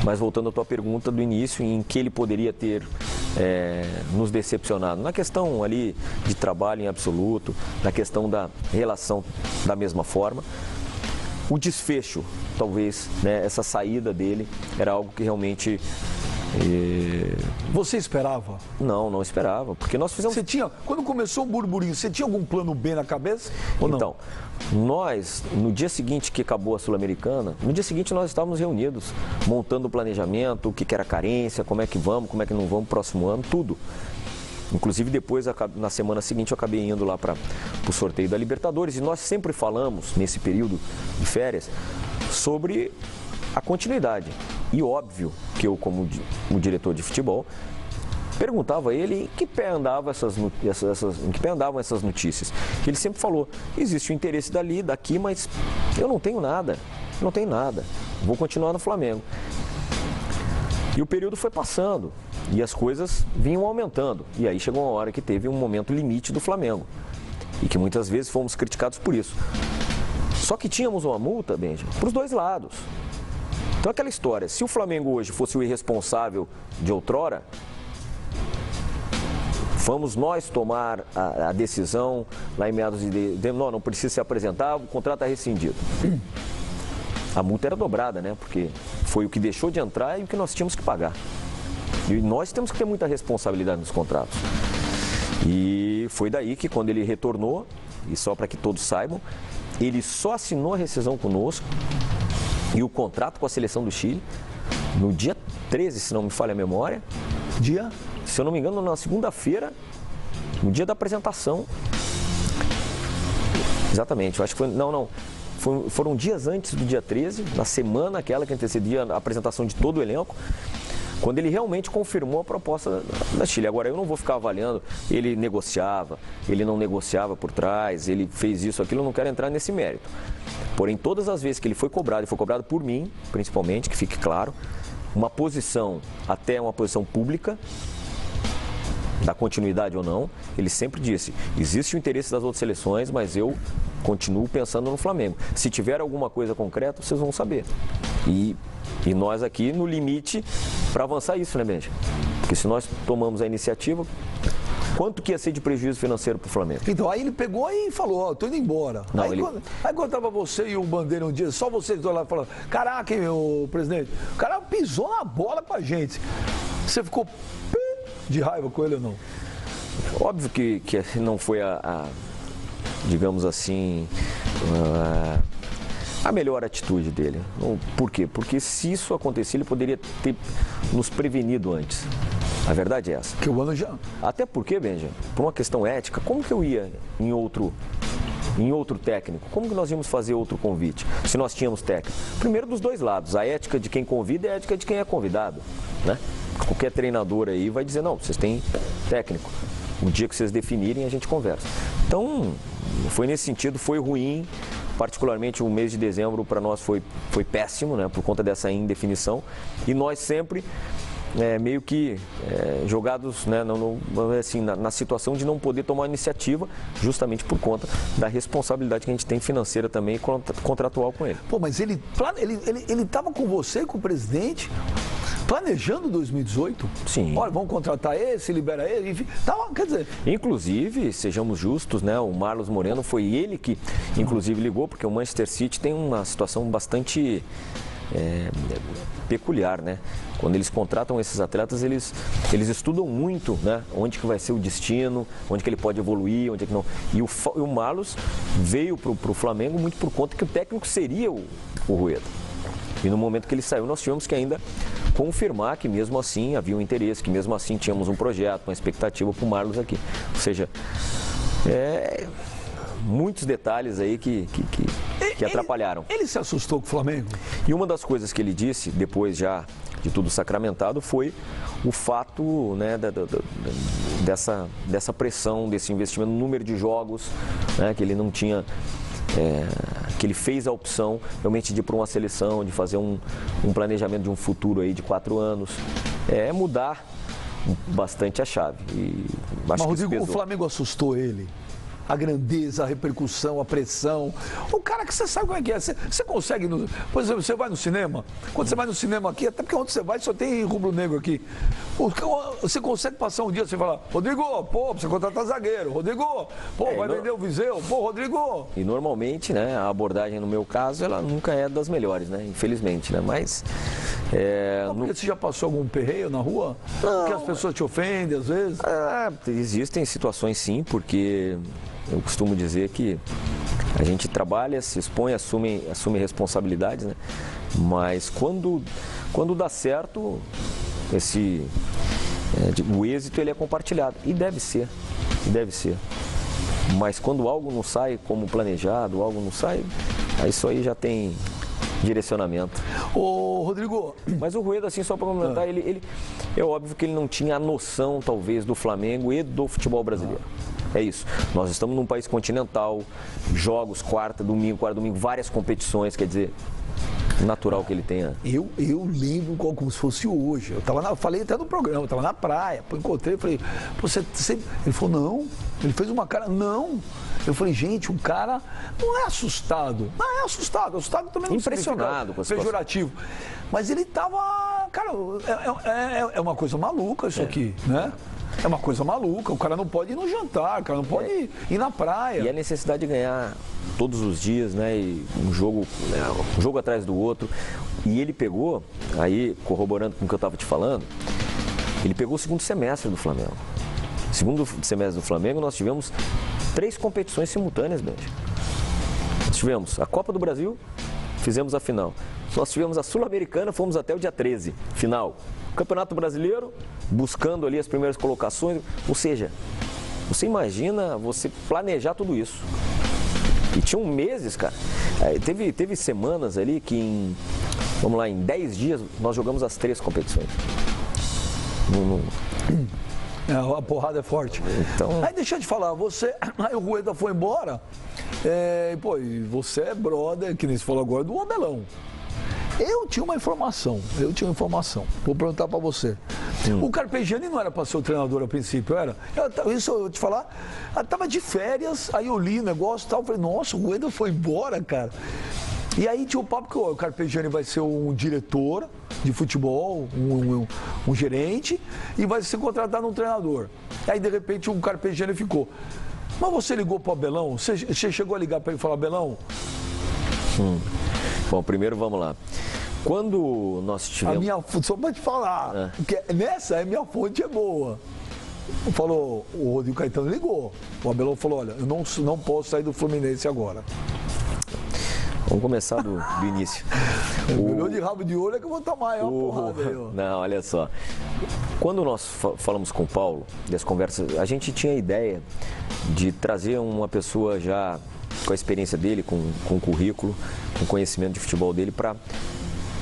mas voltando à tua pergunta do início, em que ele poderia ter nos decepcionado? Na questão ali de trabalho em absoluto, na questão da relação da mesma forma. O desfecho, talvez, né, essa saída dele era algo que realmente... Você esperava? Não esperava, porque nós fizemos... Quando começou o burburinho, você tinha algum plano B na cabeça ou não? Então, nós, no dia seguinte que acabou a Sul-Americana, no dia seguinte nós estávamos reunidos, montando o planejamento, o que era carência, como é que vamos, como é que não vamos, próximo ano, tudo. Inclusive depois, na semana seguinte, eu acabei indo lá para o sorteio da Libertadores e nós sempre falamos, nesse período de férias, sobre a continuidade. E óbvio que eu, como o diretor de futebol, perguntava a ele em que pé andavam essas notícias. Ele sempre falou, existe o interesse daqui, mas eu não tenho nada, vou continuar no Flamengo. E o período foi passando e as coisas vinham aumentando. E aí chegou uma hora que teve um momento limite do Flamengo e que muitas vezes fomos criticados por isso. Só que tínhamos uma multa, Benjamin, para os dois lados. Então aquela história, se o Flamengo hoje fosse o irresponsável de outrora, vamos nós tomar a decisão lá em meados de não precisa se apresentar, o contrato é rescindido. A multa era dobrada, né? Porque foi o que deixou de entrar e o que nós tínhamos que pagar. E nós temos que ter muita responsabilidade nos contratos. E foi daí que quando ele retornou, e só para que todos saibam, ele só assinou a rescisão conosco e o contrato com a seleção do Chile no dia 13, se não me falha a memória. Dia? Se eu não me engano, na segunda-feira No dia da apresentação, exatamente, eu acho que foi, não, foram dias antes do dia 13, na semana aquela que antecedia a apresentação de todo o elenco, quando ele realmente confirmou a proposta da Chile. Agora, eu não vou ficar avaliando, ele negociava, ele não negociava por trás, ele fez isso, aquilo, eu não quero entrar nesse mérito. Porém, todas as vezes que ele foi cobrado, e foi cobrado por mim, principalmente, que fique claro, uma posição, até uma posição pública, da continuidade ou não, ele sempre disse, existe o interesse das outras seleções, mas eu continuo pensando no Flamengo. Se tiver alguma coisa concreta, vocês vão saber. E nós aqui no limite para avançar isso, né, Benja? Porque se nós tomamos a iniciativa, quanto que ia ser de prejuízo financeiro para o Flamengo? Então, aí ele pegou e falou, ó, tô indo embora. Não, aí quando tava você e o Bandeira um dia, só vocês dois lá falando, caraca, o presidente, o cara pisou na bola com a gente. Você ficou de raiva com ele ou não? Óbvio que não foi digamos assim, a melhor atitude dele. Por quê? Porque se isso acontecer, ele poderia ter nos prevenido antes. A verdade é essa. Que o ano já... Até porque, Benja, por uma questão ética, como que eu ia em outro técnico? Como que nós íamos fazer outro convite, se nós tínhamos técnico? Primeiro dos dois lados, a ética de quem convida e a ética de quem é convidado, né? Qualquer treinador aí vai dizer, não, vocês têm técnico. O dia que vocês definirem, a gente conversa. Então, foi nesse sentido, foi ruim. Particularmente o mês de dezembro para nós foi péssimo, né? Por conta dessa indefinição. E nós sempre meio que jogados, né, assim, na situação de não poder tomar iniciativa, justamente por conta da responsabilidade que a gente tem financeira também contratual com ele. Pô, mas ele estava com você, com o presidente, planejando 2018? Sim. Olha, vamos contratar esse, libera ele, enfim. Quer dizer... Inclusive, sejamos justos, né? O Marlos Moreno foi ele que, inclusive, ligou, porque o Manchester City tem uma situação bastante peculiar, né? Quando eles contratam esses atletas, eles estudam muito, né? Onde que vai ser o destino, onde que ele pode evoluir, onde é que não. E o Marlos veio para o Flamengo muito por conta que o técnico seria o Rueda. E no momento que ele saiu, nós tivemos que ainda confirmar que mesmo assim havia um interesse, que mesmo assim tínhamos um projeto, uma expectativa para o Marlos aqui. Ou seja, muitos detalhes aí que atrapalharam. Ele se assustou com o Flamengo? E uma das coisas que ele disse, depois já de tudo sacramentado, foi o fato, né, dessa pressão, desse investimento no número de jogos, né, que ele não tinha... que ele fez a opção realmente de ir para uma seleção, de fazer um planejamento de um futuro aí de 4 anos, mudar bastante a chave. Mas, Rodrigo, o Flamengo assustou ele? A grandeza, a repercussão, a pressão. O cara que você sabe como é que é. Você consegue, por exemplo, você vai no cinema, quando você vai no cinema aqui, até porque onde você vai só tem rubro-negro aqui. Você consegue passar um dia e falar, Rodrigo, pô, precisa contratar zagueiro. Rodrigo, pô, vai vender o Viseu. Pô, Rodrigo. E normalmente, né, a abordagem no meu caso, ela nunca é das melhores, né, infelizmente, né, mas... porque você já passou algum perreio na rua? Não. Porque as pessoas te ofendem às vezes? Existem situações sim, porque... Eu costumo dizer que a gente trabalha, se expõe, assume responsabilidades, né? Mas quando dá certo, o êxito ele é compartilhado. E deve ser. Mas quando algo não sai como planejado, algo não sai, isso aí já tem direcionamento. Ô, Rodrigo... Mas o Rueda, assim, só para complementar, é óbvio que ele não tinha a noção, talvez, do Flamengo e do futebol brasileiro. É isso. Nós estamos num país continental, jogos, quarta, domingo, várias competições, quer dizer, natural que ele tenha. Eu lembro como se fosse hoje. Falei até no programa, eu estava na praia, encontrei, falei, ele falou, não. Ele fez uma cara, não. Eu falei, gente, o cara não é assustado. Não é assustado também não impressionado com a situação. Pejorativo. Mas ele estava, cara, é uma coisa maluca isso aqui, né? É uma coisa maluca, o cara não pode ir no jantar, o cara não pode ir na praia. E a necessidade de ganhar todos os dias, né? E um jogo atrás do outro. E ele pegou, aí corroborando com o que eu estava te falando, ele pegou o segundo semestre do Flamengo. Segundo semestre do Flamengo, nós tivemos 3 competições simultâneas, Benja. Nós tivemos a Copa do Brasil, fizemos a final. Nós tivemos a Sul-Americana, fomos até o dia 13, final. Campeonato Brasileiro, buscando ali as primeiras colocações, ou seja, Você imagina você planejar tudo isso. E tinham meses, cara. Teve semanas ali que vamos lá, em 10 dias nós jogamos as 3 competições. A porrada é forte. Então... Aí deixa eu te falar, aí o Rueda foi embora, e você é brother, que nem se falou agora, do Abelão. Eu tinha uma informação. Vou perguntar pra você. O Carpegiani não era pra ser o treinador a princípio, era? Isso eu vou te falar. Eu tava de férias, aí eu li o negócio e tal, falei, nossa, o Rueda foi embora, cara. E aí tinha o papo que o Carpegiani vai ser um diretor de futebol, um gerente, e vai ser contratado um treinador. Aí, de repente, o Carpegiani ficou. Mas você ligou pro Abelão? Você chegou a ligar para ele e falar, Abelão? Bom, primeiro vamos lá. Quando nós tivemos... Só para te falar, porque nessa minha fonte é boa. Falou, o Rodrigo Caetano ligou. O Abelão falou, olha, eu não posso sair do Fluminense agora. Vamos começar do início. Olhou de rabo de olho é que eu vou tomar uma porrada aí, ó. Não, olha só. Quando nós falamos com o Paulo, das conversas, a gente tinha a ideia de trazer uma pessoa já com a experiência dele, com currículo, com conhecimento de futebol dele, para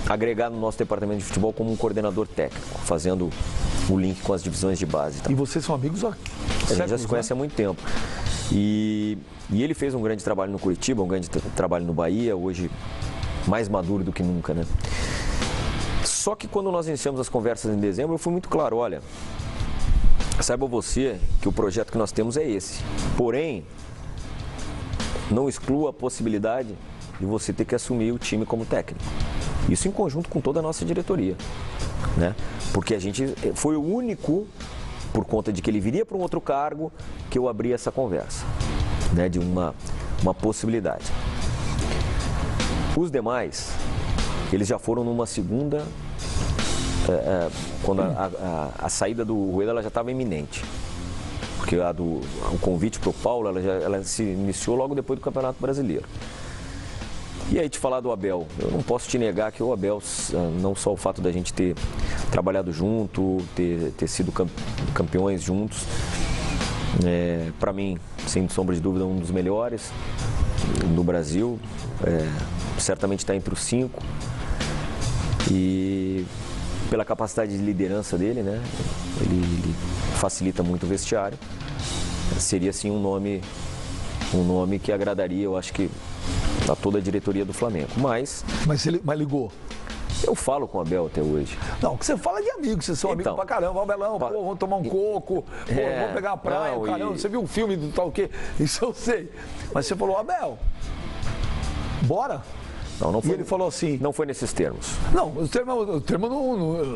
agregar no nosso departamento de futebol como um coordenador técnico, fazendo o link com as divisões de base. E vocês são amigos há séculos, a gente já se conhece há muito tempo. E ele fez um grande trabalho no Curitiba, um grande trabalho no Bahia, hoje mais maduro do que nunca, né? Só que quando nós iniciamos as conversas em dezembro, eu fui muito claro, olha, saiba você que o projeto que nós temos é esse. Porém, não exclua a possibilidade de você ter que assumir o time como técnico. Isso em conjunto com toda a nossa diretoria, né? Porque a gente foi o único, por conta de que ele viria para um outro cargo, que eu abri essa conversa, né, de uma possibilidade. Os demais, eles já foram numa segunda, quando a saída do Rueda ela já estava iminente. Porque o convite para o Paulo, ela se iniciou logo depois do Campeonato Brasileiro. E aí, te falar do Abel, eu não posso te negar que o Abel, não só o fato da gente ter trabalhado junto, ter sido campeões juntos, para mim, sem sombra de dúvida, um dos melhores do Brasil, certamente está entre os 5, e pela capacidade de liderança dele, né, ele facilita muito o vestiário, seria sim um nome que agradaria, eu acho que, a toda a diretoria do Flamengo. Mas ligou? Eu falo com o Abel até hoje. Não, que você fala de amigos, vocês são amigos pra caramba. Abelão, vamos tomar um coco, vamos pegar a praia, caramba. Você viu um filme do tal quê? Isso eu sei. Mas você falou, Abel, bora? Não foi, e ele falou assim... Não foi nesses termos. Não, o termo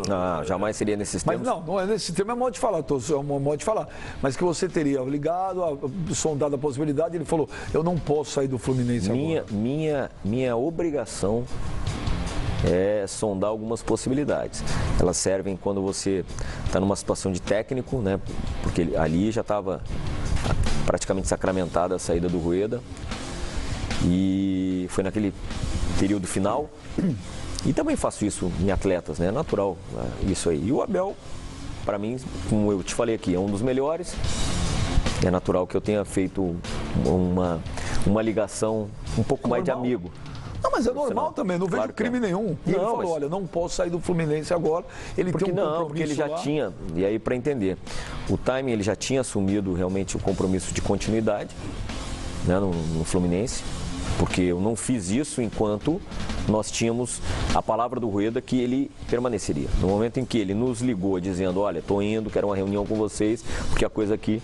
não... jamais seria nesses termos. Mas não é nesse termo, é modo de falar, é um modo de falar. Mas que você teria ligado, sondado a possibilidade, ele falou, eu não posso sair do Fluminense agora. Minha obrigação é sondar algumas possibilidades. Elas servem quando você está numa situação de técnico, né? Porque ali já estava praticamente sacramentada a saída do Rueda. E foi naquele período final. E também faço isso em atletas, né? É natural, isso aí. E o Abel, para mim, como eu te falei aqui, é um dos melhores. É natural que eu tenha feito uma ligação um pouco mais de amigo. Não, mas é normal também, não vejo crime nenhum. E ele falou, olha, não posso sair do Fluminense agora. Ele tem um compromisso porque ele já tinha, e aí para entender, o timing ele já tinha assumido realmente o compromisso de continuidade, né, no Fluminense. Porque eu não fiz isso enquanto nós tínhamos a palavra do Rueda que ele permaneceria. No momento em que ele nos ligou dizendo, olha, estou indo, quero uma reunião com vocês, porque a coisa aqui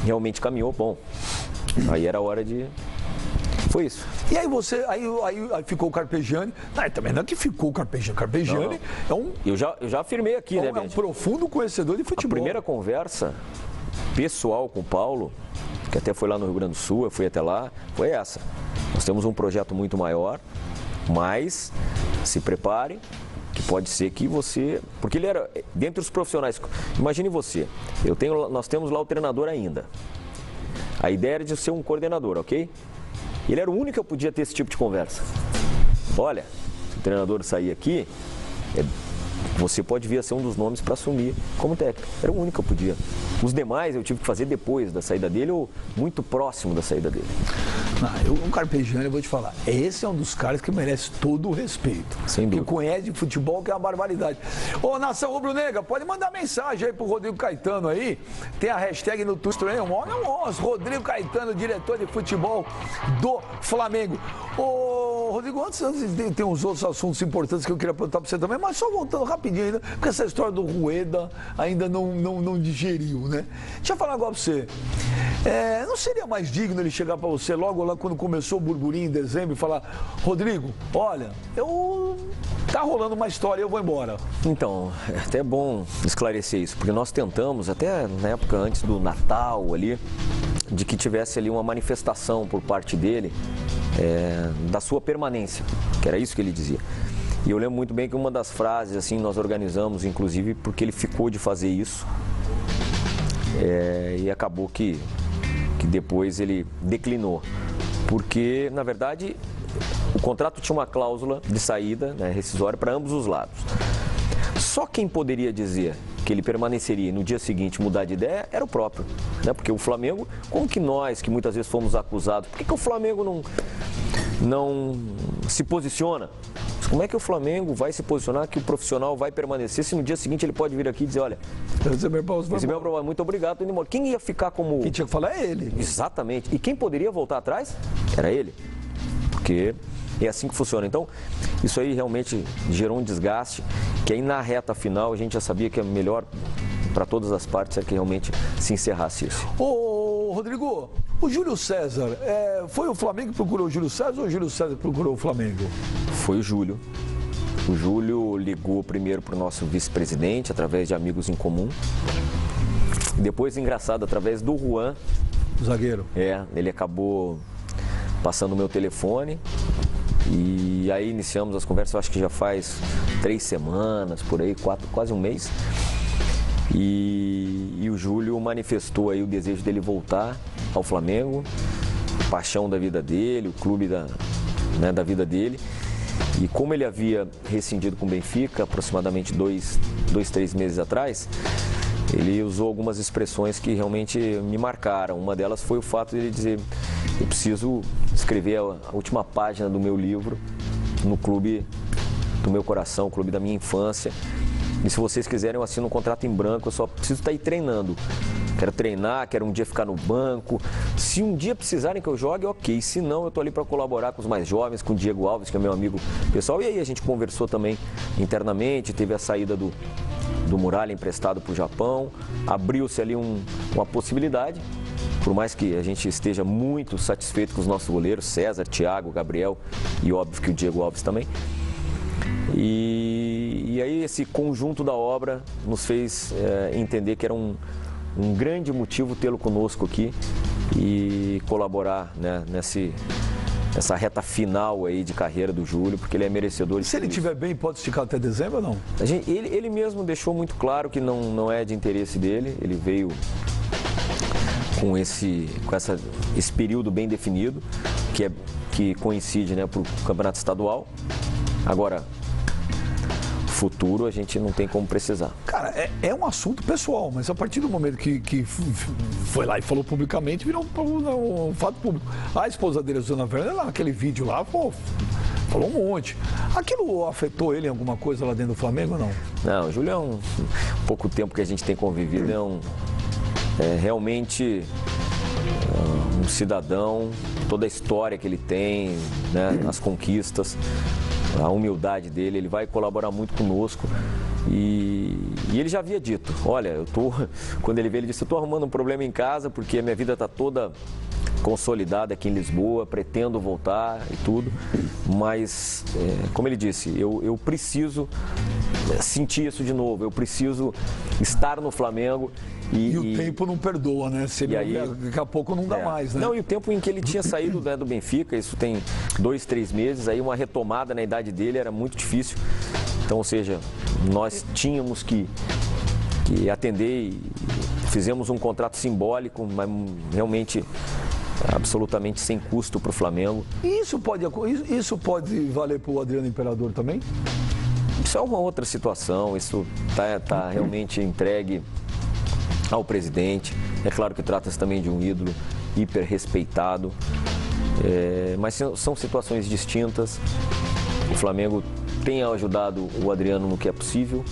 realmente caminhou, bom, aí era hora de... Foi isso. E aí aí ficou o Carpegiani, também não é que ficou o Carpegiani, Carpegiani é um... Eu já afirmei aqui, né, é um profundo conhecedor de futebol. A primeira conversa pessoal com o Paulo, que até foi lá no Rio Grande do Sul, eu fui até lá, foi essa. Nós temos um projeto muito maior, mas se prepare, que pode ser que você... Porque ele era, dentre os profissionais, imagine você, nós temos lá o treinador ainda. A ideia era de ser um coordenador, ok? Ele era o único que podia ter esse tipo de conversa. Olha, se o treinador sair aqui, você pode vir a ser um dos nomes para assumir como técnico. Era o único que eu podia. Os demais eu tive que fazer depois da saída dele ou muito próximo da saída dele. O Carpegiani, eu vou te falar, esse é um dos caras que merece todo o respeito. Sem dúvida. Que conhece de futebol, que é uma barbaridade. Ô, Nação Rubro-Negra, pode mandar mensagem aí pro Rodrigo Caetano aí. Tem a hashtag no Twitter aí, Rodrigo Caetano, diretor de futebol do Flamengo. Ô, Rodrigo, antes tem uns outros assuntos importantes que eu queria perguntar pra você também, mas só voltando rapidinho ainda, porque essa história do Rueda ainda não digeriu, né? Deixa eu falar agora pra você. Não seria mais digno ele chegar pra você logo lá quando começou o burburinho em dezembro e falar: Rodrigo, olha, tá rolando uma história, eu vou embora. Então, é até bom esclarecer isso, porque nós tentamos, até na época antes do Natal ali, de que tivesse ali uma manifestação por parte dele da sua permanência, que era isso que ele dizia. E eu lembro muito bem que uma das frases, assim, nós organizamos, inclusive, porque ele ficou de fazer isso, e acabou que depois ele declinou, porque, na verdade, o contrato tinha uma cláusula de saída, né, rescisória para ambos os lados. Só quem poderia dizer que ele permaneceria e no dia seguinte mudar de ideia era o próprio, né? Porque o Flamengo, como que nós, que muitas vezes fomos acusados, por que o Flamengo não se posiciona? Como é que o Flamengo vai se posicionar que o profissional vai permanecer se no dia seguinte ele pode vir aqui e dizer: olha, muito obrigado, tô indo embora. Quem ia ficar como... Quem tinha que falar é ele. Exatamente. E quem poderia voltar atrás era ele. Porque é assim que funciona. Então, isso aí realmente gerou um desgaste, que aí na reta final a gente já sabia que é melhor para todas as partes é que realmente se encerrasse isso. Ô, Rodrigo, o Júlio César, foi o Flamengo que procurou o Júlio César ou o Júlio César que procurou o Flamengo? Foi o Júlio. O Júlio ligou primeiro para o nosso vice-presidente, através de amigos em comum. Depois, engraçado, através do Juan. O zagueiro. Ele acabou passando o meu telefone. E aí iniciamos as conversas, eu acho que já faz 3 semanas, por aí, 4, quase um mês. E o Júlio manifestou aí o desejo dele voltar ao Flamengo, a paixão da vida dele, o clube da vida dele. E como ele havia rescindido com o Benfica, aproximadamente 3 meses atrás, ele usou algumas expressões que realmente me marcaram. Uma delas foi o fato de ele dizer: eu preciso escrever a última página do meu livro no clube do meu coração, o clube da minha infância. E se vocês quiserem, eu assino um contrato em branco, eu só preciso estar aí treinando. Quero treinar, quero um dia ficar no banco. Se um dia precisarem que eu jogue, ok. Se não, eu estou ali para colaborar com os mais jovens, com o Diego Alves, que é meu amigo pessoal. E aí a gente conversou também internamente, teve a saída do Muralha emprestado para o Japão. Abriu-se ali uma possibilidade. Por mais que a gente esteja muito satisfeito com os nossos goleiros, César, Thiago, Gabriel e óbvio que o Diego Alves também. E aí esse conjunto da obra nos fez entender que era um grande motivo tê-lo conosco aqui e colaborar, né, nessa reta final aí de carreira do Júlio, porque ele é merecedor de... Se ele estiver bem, pode esticar até dezembro ou não? Ele mesmo deixou muito claro que não é de interesse dele, ele veio com esse período bem definido, que coincide, né, para o campeonato estadual. Agora, futuro a gente não tem como precisar. Cara, é um assunto pessoal, mas a partir do momento que foi lá e falou publicamente, virou um fato público. A esposa dele, a Susana Werner, naquele vídeo lá, falou um monte. Aquilo afetou ele em alguma coisa lá dentro do Flamengo ou não? Não, o Júlio é um pouco tempo que a gente tem convivido, realmente um cidadão, toda a história que ele tem, né, as conquistas, a humildade dele, ele vai colaborar muito conosco. E ele já havia dito: olha, quando ele veio, ele disse: eu estou arrumando um problema em casa porque a minha vida está toda consolidada aqui em Lisboa, pretendo voltar e tudo, mas, como ele disse, eu preciso sentir isso de novo, eu preciso estar no Flamengo. E o tempo não perdoa, né? Daqui a pouco não dá mais, né? Não, e o tempo em que ele tinha saído, né, do Benfica, isso tem 2, 3 meses, aí uma retomada na idade dele era muito difícil. Então, ou seja, nós tínhamos que atender e fizemos um contrato simbólico, mas realmente absolutamente sem custo para o Flamengo. E isso pode valer para o Adriano Imperador também? Isso é uma outra situação, isso tá realmente entregue ao presidente. É claro que trata-se também de um ídolo hiper respeitado, mas são situações distintas. O Flamengo tem ajudado o Adriano no que é possível,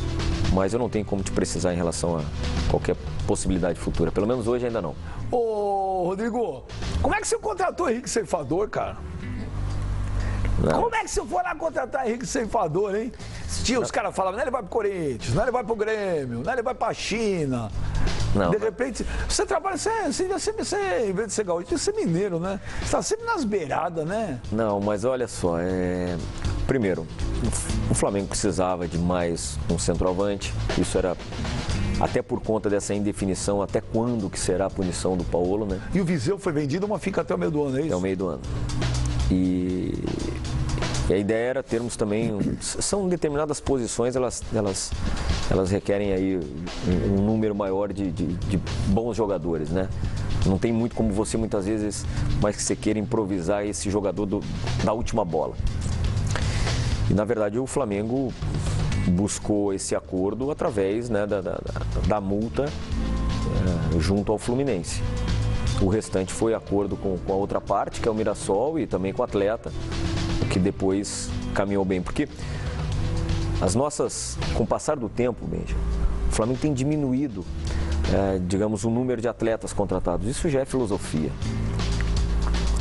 mas eu não tenho como te precisar em relação a qualquer possibilidade futura. Pelo menos hoje ainda não. Ô, Rodrigo, como é que você contratou o Henrique Ceifador, cara? Não. Como é que você foi lá contratar Henrique Ceifador, hein? Os caras falavam, não, ele vai pro Corinthians, não, ele vai pro Grêmio, não, ele vai pra China. Não. De repente, você trabalha, você, em vez de ser gaúcho, tem que ser mineiro, né? Você tá sempre nas beiradas, né? Não, mas olha só, primeiro, o Flamengo precisava de mais um centroavante, isso era até por conta dessa indefinição, até quando que será a punição do Paulo, né? E o Viseu foi vendido, mas fica até o meio do ano, é isso? Até o meio do ano. E a ideia era termos também, são determinadas posições, elas requerem aí um número maior de bons jogadores, né? Não tem muito como você muitas vezes, mais que você queira improvisar esse jogador da última bola. E na verdade o Flamengo buscou esse acordo através, né, da multa junto ao Fluminense. O restante foi acordo com a outra parte, que é o Mirassol, e também com o atleta, que depois caminhou bem. Porque com o passar do tempo, Benja, o Flamengo tem diminuído, digamos, o número de atletas contratados. Isso já é filosofia.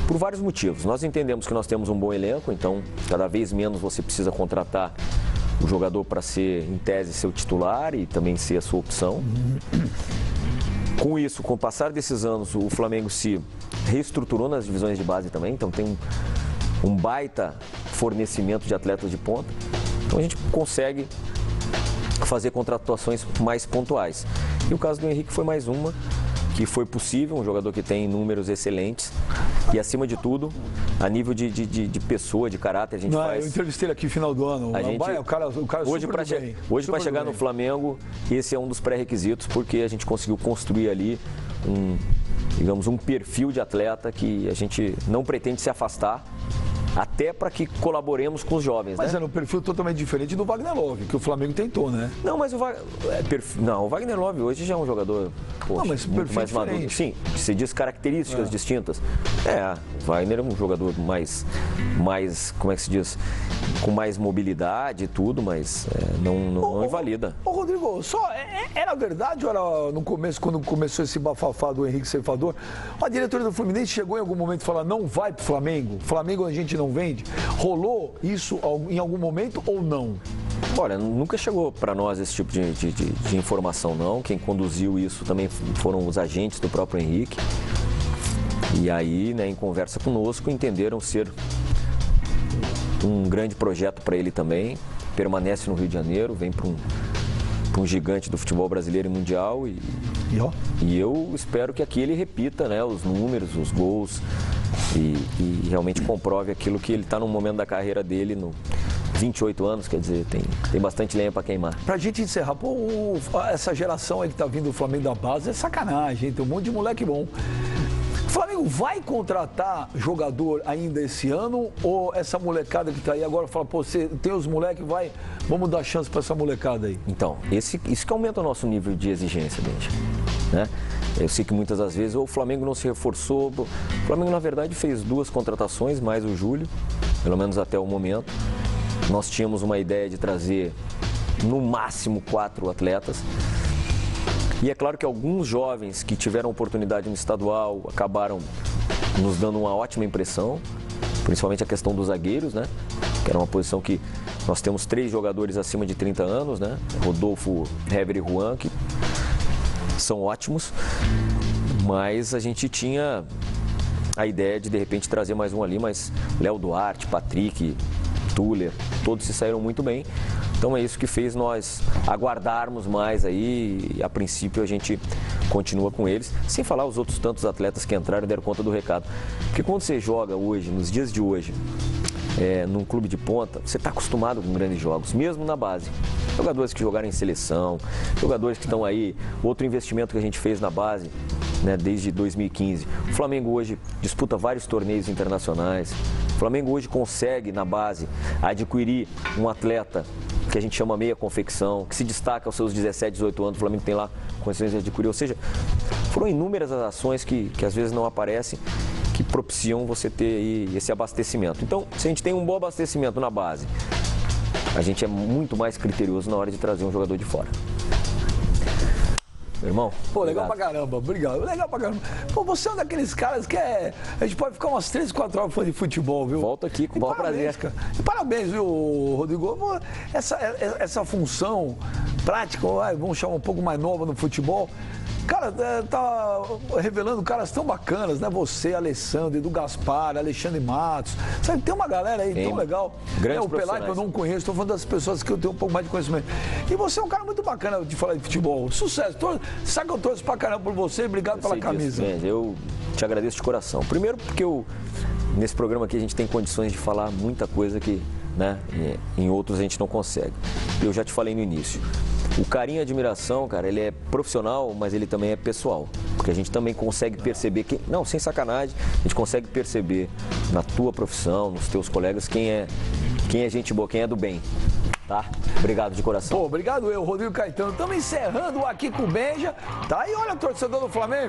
Por vários motivos. Nós entendemos que nós temos um bom elenco, então cada vez menos você precisa contratar o jogador para ser, em tese, seu titular e também ser a sua opção. Com isso, com o passar desses anos, o Flamengo se reestruturou nas divisões de base também, então tem um baita fornecimento de atletas de ponta. Então a gente consegue fazer contratações mais pontuais. E o caso do Henrique foi mais uma, que foi possível, um jogador que tem números excelentes e, acima de tudo, a nível de pessoa, de caráter, a gente faz... Eu entrevistei ele aqui no final do ano. O cara hoje, para chegar no Flamengo, esse é um dos pré-requisitos, porque a gente conseguiu construir ali digamos, um perfil de atleta que a gente não pretende se afastar, até para que colaboremos com os jovens. Mas né? era um perfil totalmente diferente do Wagner Love, que o Flamengo tentou, né? Não, mas o Wagner Love hoje já é um jogador muito mais maduro. Sim, se diz características distintas. O Wagner é um jogador mais, como é que se diz, com mais mobilidade e tudo, mas não invalida. Ô Rodrigo, era verdade ou era no começo, quando começou esse bafafá do Henrique Ceifador, a diretoria do Fluminense chegou em algum momento e falou, não vai pro Flamengo? Flamengo a gente não vende? Rolou isso em algum momento ou não? Olha, nunca chegou para nós esse tipo de informação, não. Quem conduziu isso também foram os agentes do próprio Henrique. E aí, né, em conversa conosco, entenderam ser um grande projeto para ele também. Permanece no Rio de Janeiro, vem para um gigante do futebol brasileiro e mundial. E eu espero que aqui ele repita, né, os números, os gols e realmente comprove aquilo que ele está no momento da carreira dele, 28 anos, quer dizer, tem bastante lenha para queimar. Pra gente encerrar, essa geração aí que tá vindo do Flamengo da base é sacanagem, tem um monte de moleque bom. O Flamengo vai contratar jogador ainda esse ano ou essa molecada que tá aí agora fala, você tem os moleques, vamos dar chance para essa molecada aí? Então, isso que aumenta o nosso nível de exigência, gente, né? Eu sei que muitas das vezes o Flamengo não se reforçou. O Flamengo, na verdade, fez 2 contratações, mais o Júlio, pelo menos até o momento. Nós tínhamos uma ideia de trazer, no máximo, 4 atletas. E é claro que alguns jovens que tiveram oportunidade no estadual acabaram nos dando uma ótima impressão, principalmente a questão dos zagueiros, né? Que era uma posição que nós temos 3 jogadores acima de 30 anos, né? Rodolfo, Hever e Juan, que são ótimos, mas a gente tinha a ideia de repente trazer mais um ali, mas Léo Duarte, Patrick, Tuller, todos se saíram muito bem. Então é isso que fez nós aguardarmos mais aí, e a princípio a gente continua com eles, sem falar os outros tantos atletas que entraram e deram conta do recado. Porque quando você joga hoje, nos dias de hoje, num clube de ponta, você está acostumado com grandes jogos, mesmo na base. Jogadores que jogaram em seleção, jogadores que estão aí, outro investimento que a gente fez na base, né, desde 2015. O Flamengo hoje disputa vários torneios internacionais. O Flamengo hoje consegue, na base, adquirir um atleta que a gente chama meia confecção, que se destaca aos seus 17, 18 anos, o Flamengo tem lá condições de adquirir. Ou seja, foram inúmeras as ações que às vezes não aparecem, que propiciam você ter aí esse abastecimento. Então, se a gente tem um bom abastecimento na base, a gente é muito mais criterioso na hora de trazer um jogador de fora. Meu irmão? Pô, legal obrigado. pra caramba, obrigado. Legal pra caramba. Pô, você é um daqueles caras que a gente pode ficar umas 3, 4 horas falando de futebol, viu? Volto aqui com o maior prazer. Cara. E parabéns, viu, Rodrigo? Essa função prática, vamos chamar um pouco mais nova no futebol, cara, tá revelando caras tão bacanas, né? Você, Alessandro, Edu Gaspar, Alexandre Matos. Sabe, tem uma galera aí tão legal. Grandes o Pelé, que eu não conheço, estou falando das pessoas que eu tenho um pouco mais de conhecimento. E você é um cara muito bacana de falar de futebol. Sucesso. Sabe que eu torço pra caramba por você, obrigado pela camisa. Disso, eu te agradeço de coração. Primeiro porque nesse programa aqui a gente tem condições de falar muita coisa que, né, em outros a gente não consegue. Eu já te falei no início. O carinho e a admiração, cara, ele é profissional, mas ele também é pessoal. Porque a gente também consegue perceber, não, sem sacanagem, a gente consegue perceber na tua profissão, nos teus colegas, quem é gente boa, quem é do bem. Tá? Obrigado de coração. Pô, obrigado eu, Rodrigo Caetano. Estamos encerrando aqui com o Benja. Tá? E olha, torcedor do Flamengo.